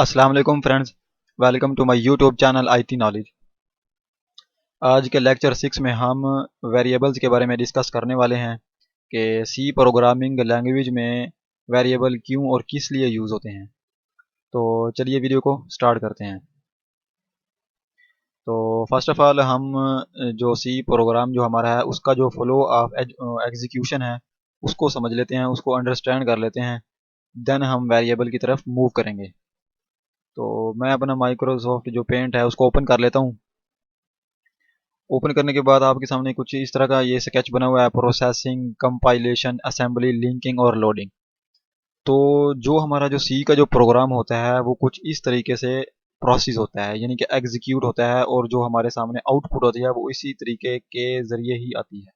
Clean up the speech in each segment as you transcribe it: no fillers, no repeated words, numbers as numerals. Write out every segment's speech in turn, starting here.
अस्सलाम वालेकुम friends, welcome to my YouTube channel IT knowledge. आज के लेक्चर 6 में हम वेरिएबल्स के बारे में डिस्कस करने वाले हैं कि सी प्रोग्रामिंग लैंग्वेज में वेरिएबल क्यों और किस लिए यूज़ होते हैं। तो चलिए वीडियो को स्टार्ट करते हैं। तो फर्स्ट ऑफ ऑल हम जो सी प्रोग्राम जो हमारा है उसका जो फ्लो ऑफ एग्जीक्यूशन है उसको समझ लेते हैं, उसको अंडरस्टैंड कर लेते हैं। देन हम वेरिएबल की तरफ मूव करेंगे। तो मैं अपना माइक्रोसॉफ्ट जो पेंट है उसको ओपन कर लेता हूँ। ओपन करने के बाद आपके सामने कुछ इस तरह का ये स्केच बना हुआ है: प्रोसेसिंग, कंपाइलेशन, असेंबली, लिंकिंग और लोडिंग। तो जो हमारा जो सी का जो प्रोग्राम होता है वो कुछ इस तरीके से प्रोसेस होता है, यानी कि एग्जीक्यूट होता है, और जो हमारे सामने आउटपुट होती है वो इसी तरीके के ज़रिए ही आती है।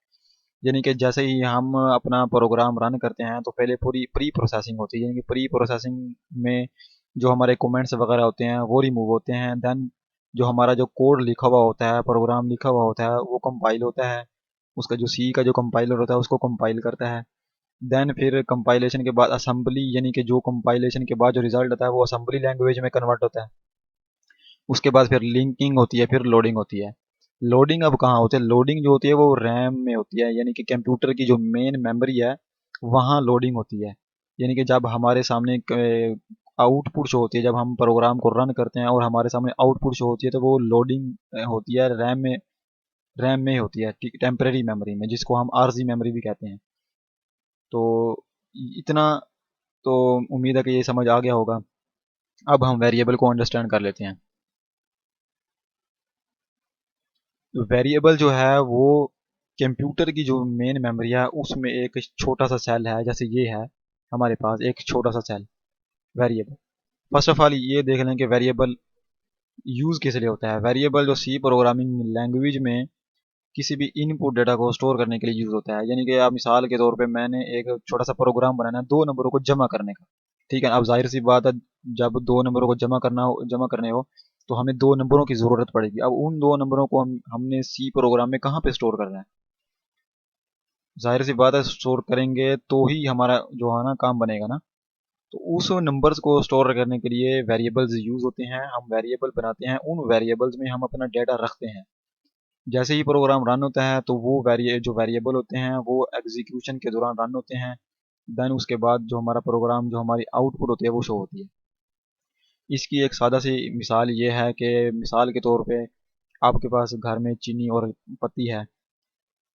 यानी कि जैसे ही हम अपना प्रोग्राम रन करते हैं तो पहले पूरी प्री प्रोसेसिंग होती है, यानी कि प्री प्रोसेसिंग में जो हमारे कमेंट्स वगैरह होते हैं वो रिमूव होते हैं। देन जो हमारा जो कोड लिखा हुआ होता है, प्रोग्राम लिखा हुआ होता है, वो कंपाइल होता है। उसका जो सी का जो कंपाइलर होता है उसको कंपाइल करता है। देन फिर कंपाइलेशन के बाद असेंबली, यानी कि जो कंपाइलेशन के बाद जो रिजल्ट आता है वो असेंबली लैंग्वेज में कन्वर्ट होता है। उसके बाद फिर लिंकिंग होती है, फिर लोडिंग होती है। लोडिंग अब कहाँ होती है? लोडिंग जो होती है वो रैम में होती है, यानी कि कंप्यूटर की जो मेन मेमोरी है वहाँ लोडिंग होती है। यानी कि जब हमारे सामने आउटपुट शो होती है, जब हम प्रोग्राम को रन करते हैं और हमारे सामने आउटपुट शो होती है तो वो लोडिंग होती है रैम में। रैम में होती है, टेम्परेरी मेमोरी में, जिसको हम आरजी मेमोरी भी कहते हैं। तो इतना तो उम्मीद है कि ये समझ आ गया होगा। अब हम वेरिएबल को अंडरस्टैंड कर लेते हैं। वेरिएबल जो है वो कंप्यूटर की जो मेन मेमोरी है उसमें एक छोटा सा सेल है। जैसे ये है हमारे पास एक छोटा सा cell, variable. First of all ये देख लें कि वेरिएबल यूज़ किस लिए होता है। वेरिएबल जो सी प्रोग्रामिंग लैंग्वेज में किसी भी इनपुट डेटा को स्टोर करने के लिए यूज़ होता है। यानी कि आप मिसाल के तौर पे मैंने एक छोटा सा प्रोग्राम बनाना है दो नंबरों को जमा करने का। ठीक है, अब जाहिर सी बात है, जब दो नंबरों को जमा करने हो तो हमें दो नंबरों की ज़रूरत पड़ेगी। अब उन दो नंबरों को हमने सी प्रोग्राम में कहाँ पे स्टोर करना है? जाहिर सी बात है, स्टोर करेंगे तो ही हमारा जो है ना काम बनेगा ना। तो उस नंबर्स को स्टोर करने के लिए वेरिएबल्स यूज़ होते हैं। हम वेरिएबल बनाते हैं, उन वेरिएबल्स में हम अपना डेटा रखते हैं। जैसे ही प्रोग्राम रन होता है तो वो जो वेरिएबल होते हैं वो एग्जीक्यूशन के दौरान रन होते हैं। देन उसके बाद जो हमारा प्रोग्राम, जो हमारी आउटपुट होती है वो शो होती है। इसकी एक सादा सी मिसाल ये है कि मिसाल के तौर पे आपके पास घर में चीनी और पत्ती है।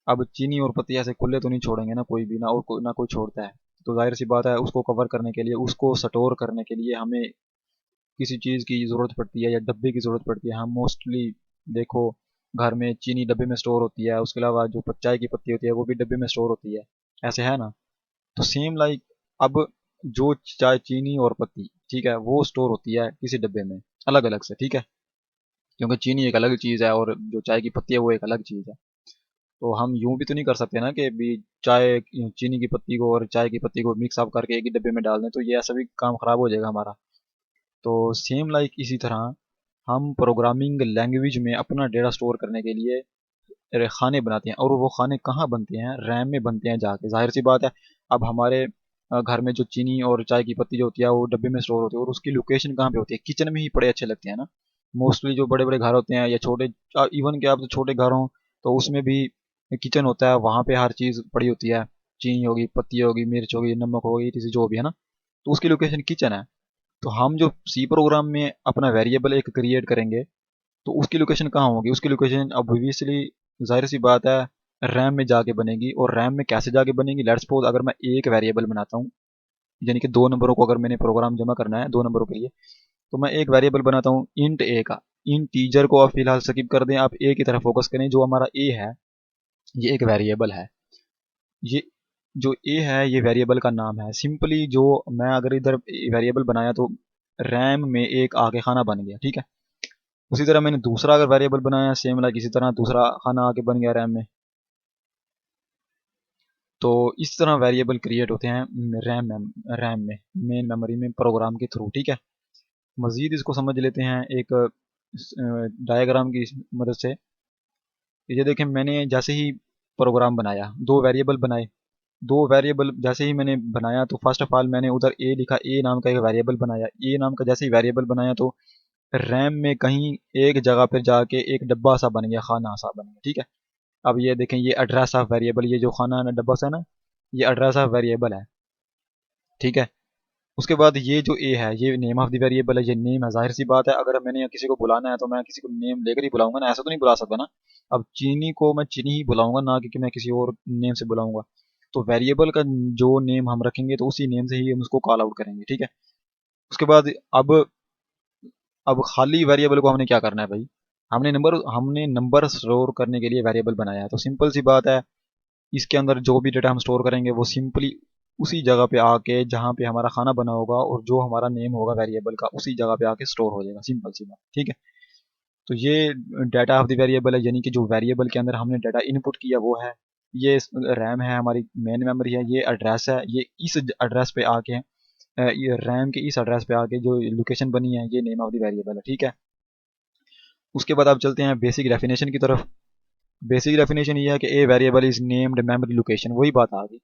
अब चीनी और पत्ती ऐसे खुले तो नहीं छोड़ेंगे ना कोई भी, ना और ना कोई छोड़ता है। तो जाहिर सी बात है, उसको कवर करने के लिए, उसको स्टोर करने के लिए हमें किसी चीज़ की ज़रूरत पड़ती है या डब्बे की ज़रूरत पड़ती है। हम मोस्टली देखो घर में चीनी डब्बे में स्टोर होती है, उसके अलावा जो चाय की पत्ती होती है वो भी डब्बे में स्टोर होती है। ऐसे है ना? तो सेम लाइक, अब जो चाय, चीनी और पत्ती, ठीक है, वो स्टोर होती है किसी डब्बे में अलग अलग से। ठीक है, क्योंकि चीनी एक अलग चीज़ है और जो चाय की पत्ती है वो एक अलग चीज़ है। तो हम यूं भी तो नहीं कर सकते ना कि भी चाय, चीनी की पत्ती को और चाय की पत्ती को मिक्स अप करके एक ही डब्बे में डाल दें, तो ये ऐसा भी काम खराब हो जाएगा हमारा। तो सेम लाइक इसी तरह हम प्रोग्रामिंग लैंग्वेज में अपना डेटा स्टोर करने के लिए खाने बनाते हैं, और वो खाने कहाँ बनते हैं? रैम में बनते हैं जाके। जाहिर सी बात है, अब हमारे घर में जो चीनी और चाय की पत्ती जो होती है वो डब्बे में स्टोर होती है, और उसकी लोकेशन कहाँ पे होती है? किचन में ही पड़े अच्छे लगते हैं ना। मोस्टली जो बड़े बड़े घर होते हैं या छोटे, इवन के आप तो छोटे घर हों तो उसमें भी किचन होता है, वहाँ पे हर चीज़ पड़ी होती है। चीनी होगी, पत्ती होगी, मिर्च होगी, नमक होगी, किसी जो भी है ना, तो उसकी लोकेशन किचन है। तो हम जो सी प्रोग्राम में अपना वेरिएबल एक क्रिएट करेंगे तो उसकी लोकेशन कहाँ होगी? उसकी लोकेशन ऑब्वियसली, जाहिर सी बात है, रैम में जाके बनेगी। और रैम में कैसे जाके बनेगी? लेट्स सपोज अगर मैं एक वेरिएबल बनाता हूँ, यानी कि दो नंबरों को अगर मैंने प्रोग्राम जमा करना है दो नंबरों के लिए, तो मैं एक वेरिएबल बनाता हूँ इंट ए का। इन टीजर को आप फिलहाल स्किप कर दें, आप ए की तरफ फोकस करें। जो हमारा ए है ये एक वेरिएबल है। ये जो ए है ये वेरिएबल का नाम है। सिंपली जो मैं अगर इधर वेरिएबल बनाया तो रैम में एक आगे खाना बन गया। ठीक है, उसी तरह मैंने दूसरा अगर वेरिएबल बनाया सेम लाइक इसी तरह दूसरा खाना आके बन गया रैम में। तो इस तरह वेरिएबल क्रिएट होते हैं रैम में, मेन मेमोरी में, प्रोग्राम के थ्रू। ठीक है, मजीद इसको समझ लेते हैं एक डायग्राम की मदद से। ये देखें, मैंने जैसे ही प्रोग्राम बनाया, दो वेरिएबल बनाए, दो वेरिएबल जैसे ही मैंने बनाया तो फर्स्ट ऑफ ऑल मैंने उधर ए लिखा, ए नाम का एक वेरिएबल बनाया। ए नाम का जैसे ही वेरिएबल बनाया तो रैम में कहीं एक जगह पर जाके एक डब्बा सा बन गया, खाना सा बन गया, ठीक है। अब ये देखें, ये एड्रेस ऑफ वेरिएबल, ये जो खाना डब्बा सा ना, ये एड्रेस ऑफ वेरिएबल है, ठीक है। उसके बाद ये जो ए है ये नेम ऑफ द वेरिएबल है, ये नेम है। जाहिर सी बात है अगर मैंने किसी को बुलाना है तो मैं किसी को नेम लेकर ही बुलाऊंगा ना, ऐसा तो नहीं बुला सकता ना। अब चीनी को मैं चीनी ही बुलाऊंगा ना कि मैं किसी और नेम से बुलाऊंगा। तो वेरिएबल का जो नेम हम रखेंगे तो उसी नेम से ही हम उसको कॉल आउट करेंगे, ठीक है। उसके बाद अब खाली वेरिएबल को हमने क्या करना है भाई, हमने नंबर स्टोर करने के लिए वेरिएबल बनाया है। तो सिंपल सी बात है, इसके अंदर जो भी डेटा हम स्टोर करेंगे वो सिंपली उसी जगह पे आके जहाँ पे हमारा खाना बना होगा और जो हमारा नेम होगा वेरिएबल का उसी जगह पे आके स्टोर हो जाएगा, सिंपल सी बात, ठीक है। तो ये डाटा ऑफ द वेरिएबल है, यानी कि जो वेरिएबल के अंदर हमने डाटा इनपुट किया वो है। ये रैम है, हमारी मेन मेमोरी है, ये एड्रेस है, ये इस एड्रेस पे आके ये रैम के इस एड्रेस पे आके जो लोकेशन बनी है ये नेम ऑफ द वेरिएबल है, ठीक है। उसके बाद आप चलते हैं बेसिक डेफिनेशन की तरफ। बेसिक डेफिनेशन ये है कि a variable is named memory location, वही बात आ गई,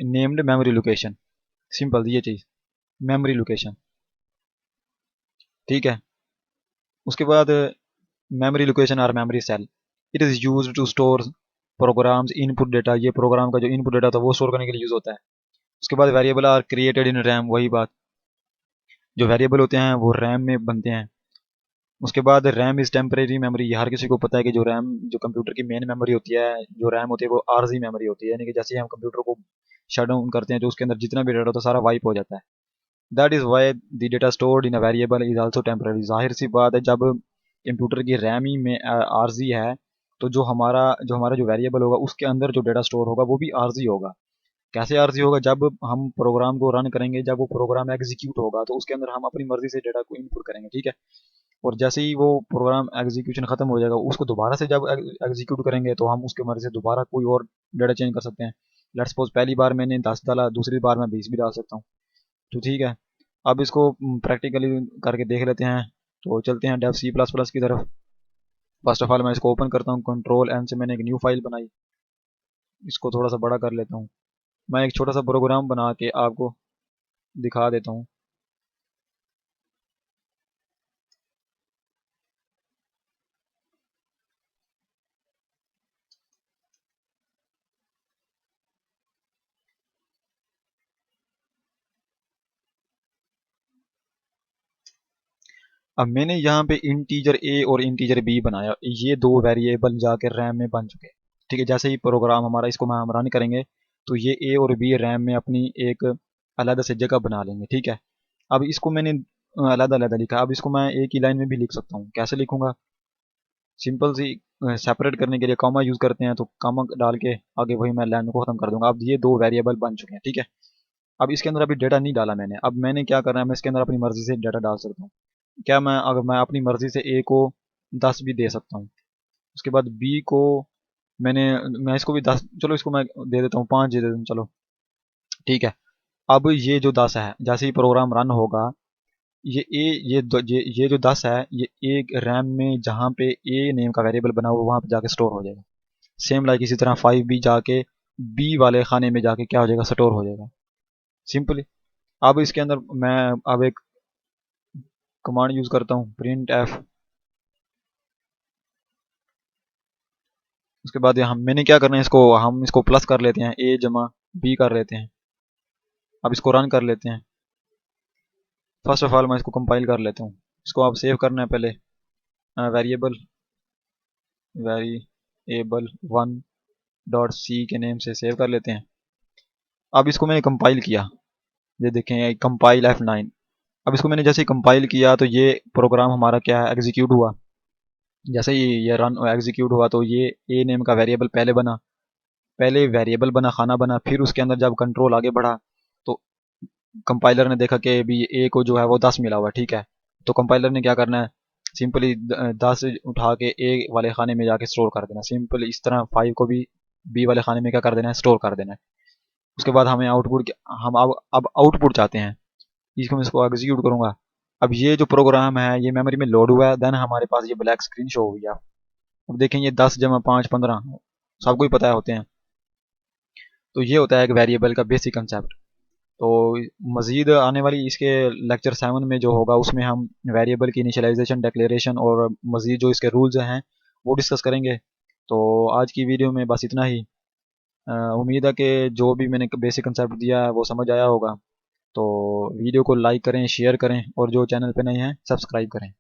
नेम्ड मेमोरी लोकेशन, सिंपल ये चीज, मेमोरी लोकेशन, ठीक है। उसके बाद मेमोरी लोकेशन और memory cell, it is used to store programs input data, ये प्रोग्राम का जो इनपुट डेटा था वो स्टोर करने के लिए यूज होता है। उसके बाद variable are created in RAM, वही बात, जो वेरिएबल होते हैं वो रैम में बनते हैं। उसके बाद रैम इज टेम्परेरी मेमोरी, हर किसी को पता है कि जो रैम जो कंप्यूटर की मेन मेमोरी होती है, जो रैम होती है वो आरजी मेमोरी होती है, यानी कि जैसे ही हम कंप्यूटर को शट डाउन करते हैं तो उसके अंदर जितना भी डेटा होता है सारा वाइप हो जाता है। That is why the data stored in a variable is also temporary. जाहिर सी बात है जब कंप्यूटर की रैम ही में आरजी है तो जो हमारा जो वेरिएबल होगा उसके अंदर जो डेटा स्टोर होगा वो भी आरजी होगा। कैसे आरजी होगा, जब हम प्रोग्राम को रन करेंगे, जब वो प्रोग्राम एग्जीक्यूट होगा तो उसके अंदर हम अपनी मर्जी से डेटा को इनपुट करेंगे, ठीक है। और जैसे ही वो प्रोग्राम एग्जीक्यूशन खत्म हो जाएगा उसको दोबारा से जब एग्जीक्यूट करेंगे तो हम उसके मर्जी से दोबारा कोई और डेटा चेंज कर सकते हैं। लेट्स सपोज पहली बार मैंने 10 डाला, दूसरी बार मैं 20 भी डाल सकता हूँ, तो ठीक है। अब इसको प्रैक्टिकली करके देख लेते हैं। तो चलते हैं डेव सी प्लस प्लस की तरफ। फर्स्ट ऑफ ऑल मैं इसको ओपन करता हूँ, कंट्रोल एन से मैंने एक न्यू फाइल बनाई, इसको थोड़ा सा बड़ा कर लेता हूँ। मैं एक छोटा सा प्रोग्राम बना के आपको दिखा देता हूँ। अब मैंने यहाँ पे इंटीजर ए और इंटीजर बी बनाया, ये दो वेरिएबल जाके रैम में बन चुके हैं, ठीक है। जैसे ही प्रोग्राम हमारा इसको हम रन करेंगे तो ये ए और बी रैम में अपनी एक अलग से जगह बना लेंगे, ठीक है। अब इसको मैंने अलग अलग लिखा, अब इसको मैं एक ही लाइन में भी लिख सकता हूँ। कैसे लिखूंगा, सिंपल सी सेपरेट करने के लिए कॉमा यूज करते हैं, तो कॉमा डाल के आगे वही मैं लाइन को खत्म कर दूंगा। अब ये दो वेरिएबल बन चुके हैं, ठीक है। अब इसके अंदर अभी डेटा नहीं डाला मैंने, अब मैंने क्या करना है, मैं इसके अंदर अपनी मर्जी से डेटा डाल सकता हूँ। क्या मैं, अगर मैं अपनी मर्जी से ए को 10 भी दे सकता हूँ, उसके बाद बी को मैंने, मैं इसको भी 10, चलो इसको मैं दे देता हूँ 5 दे देता हूँ, चलो ठीक है। अब ये जो 10 है जैसे ही प्रोग्राम रन होगा, ये ए ये जो 10 है ये एक रैम में जहाँ पे ए नेम का वेरिएबल बना हुआ वहाँ पे जाके स्टोर हो जाएगा। सेम लाइक इसी तरह 5 भी जाके बी वाले खाने में जाके क्या हो जाएगा, स्टोर हो जाएगा, सिंपली। अब इसके अंदर मैं अब एक कमांड यूज करता हूँ, प्रिंट एफ। उसके बाद हम मैंने क्या करना है, इसको हम इसको प्लस कर लेते हैं, ए जमा बी कर लेते हैं। अब इसको रन कर लेते हैं। फर्स्ट ऑफ ऑल मैं इसको कंपाइल कर लेता हूँ। इसको आप सेव करना है पहले, variable variable one dot C के नेम से सेव कर लेते हैं। अब इसको मैंने कंपाइल किया, ये देखें कंपाइल F9। अब इसको मैंने जैसे ही कंपाइल किया तो ये प्रोग्राम हमारा क्या है, एग्जीक्यूट हुआ। जैसे ही ये रन एग्जीक्यूट हुआ तो ये ए नेम का वेरिएबल पहले बना, पहले वेरिएबल बना, खाना बना, फिर उसके अंदर जब कंट्रोल आगे बढ़ा तो कंपाइलर ने देखा कि भी ए को जो है वो 10 मिला हुआ, ठीक है। तो कंपाइलर ने क्या करना है, सिंपली 10 उठा के ए वाले खाने में जाके स्टोर कर देना, सिंपल इस तरह 5 को भी बी वाले खाने में क्या कर देना है, स्टोर कर देना है। उसके बाद हमें आउटपुट, हम अब आउटपुट चाहते हैं, इसको मैं इसको एग्जीक्यूट करूंगा। अब ये जो प्रोग्राम है ये मेमोरी में लोड हुआ है, देन हमारे पास ये ब्लैक स्क्रीन शो हो गया। अब देखें ये 10 जमा 5 15 सबको ही पता है होते हैं। तो ये होता है एक वेरिएबल का बेसिक कंसेप्ट। तो मज़ीद आने वाली इसके लेक्चर 7 में जो होगा उसमें हम वेरिएबल की इनिशियलाइजेशन, डिक्लेरेशन और मज़ीद जो इसके रूल्स हैं वो डिस्कस करेंगे। तो आज की वीडियो में बस इतना ही। उम्मीद है कि जो भी मैंने बेसिक कंसेप्ट दिया है वो समझ आया होगा। तो वीडियो को लाइक करें, शेयर करें और जो चैनल पे नए हैं सब्सक्राइब करें।